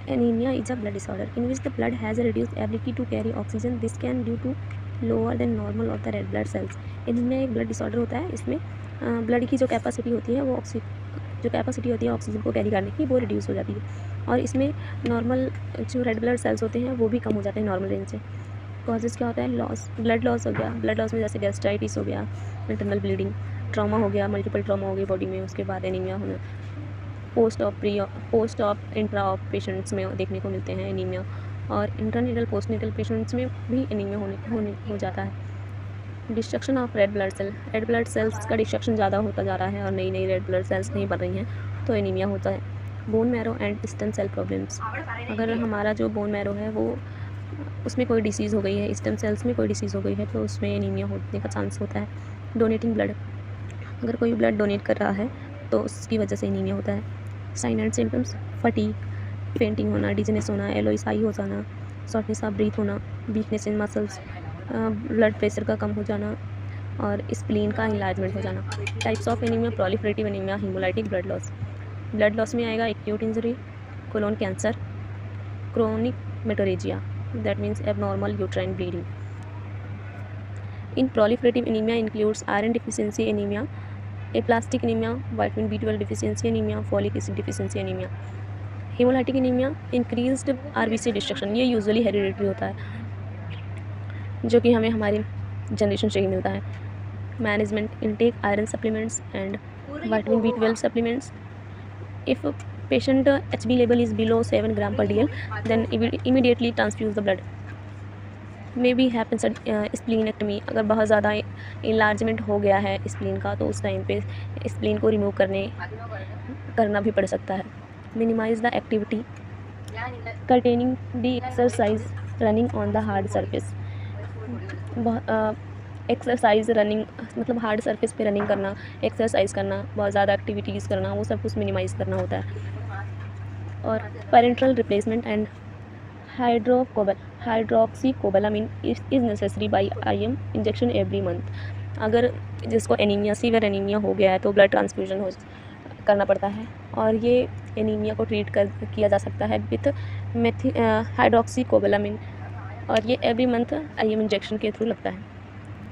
Anemia is a blood disorder in which the blood has a reduced ability to carry oxygen. This can due to lower than normal of the red blood cells. इनमें एक blood disorder होता है, इसमें blood की जो capacity होती है वो ऑक्सीजन को कैरी करने की वो रिड्यूस हो जाती है और इसमें नॉर्मल जो रेड ब्लड सेल्स होते हैं वो भी कम हो जाते हैं नॉर्मल रेंज से। कॉजेज़ क्या होता है? ब्लड लॉस हो गया। ब्लड लॉस में जैसे गैस्ट्राइटिस हो गया, इंटरनल ब्लीडिंग, ट्रॉमा हो गया, मल्टीपल ट्रॉमा हो गई बॉडी में, उसके बाद एनीमिया होना। Post op intra op patients में देखने को मिलते हैं एनीमिया, और इंटरनेटल पोस्टनेटल पेशेंट्स में भी एनीमिया हो जाता है। Destruction of red blood cells का डिस्ट्रक्शन ज़्यादा होता जा रहा है और नई नई रेड ब्लड सेल्स नहीं बन रही हैं तो एनीमिया होता है। Bone marrow and stem cell problems, अगर हमारा जो बोन मैरो है वो उसमें कोई डिसीज़ हो गई है, स्टेम सेल्स में कोई डिसीज़ हो गई है तो उसमें एनीमिया होने का चांस होता है। डोनेटिंग ब्लड, अगर कोई ब्लड डोनेट कर रहा है तो उसकी वजह से एनीमिया होता है। Sign and symptoms: fatigue, fainting होना, डिजीनेस होना, एलोइस आई हो जाना, शॉर्टनेस ऑफ ब्रीथ होना, weakness in muscles, blood pressure का कम हो जाना और स्प्लीन का इनलार्जमेंट हो जाना। Types of anaemia: proliferative anaemia, haemolytic blood loss में आएगा acute injury, colon cancer, chronic metrorrhagia, that means abnormal uterine bleeding. In proliferative anaemia includes iron deficiency anaemia, aplastic anaemia, vitamin B12 deficiency anaemia, folic acid deficiency anaemia. Haemolytic anaemia increased RBC destruction, ये usually hereditary होता है जो कि हमें हमारी generation से ही मिलता है। Management: intake iron supplements and vitamin B12 supplements. If patient HB level is below 7 gram per dl, then immediately transfuse the blood. May be happens splenectomy, अगर बहुत ज़्यादा इनलार्जमेंट हो गया है स्प्लीन का तो उस टाइम पे स्प्लीन को रिमूव करना भी पड़ सकता है। Minimise the activity containing the exercise running on the hard surface. Exercise running मतलब हार्ड सरफेस पे रनिंग करना, एक्सरसाइज करना, बहुत ज़्यादा एक्टिविटीज़ करना, वो सब कुछ मिनिमाइज़ करना होता है। और parenteral replacement and hydroxocobalamin is necessary by IM injection every month. अगर जिसको एनीमिया, सीवियर एनीमिया हो गया है तो ब्लड ट्रांसफ्यूजन करना पड़ता है और ये एनीमिया को किया जा सकता है विथ हाइड्रोक्सीकोबालामिन और ये एवरी मंथ IM इंजेक्शन के थ्रू लगता है।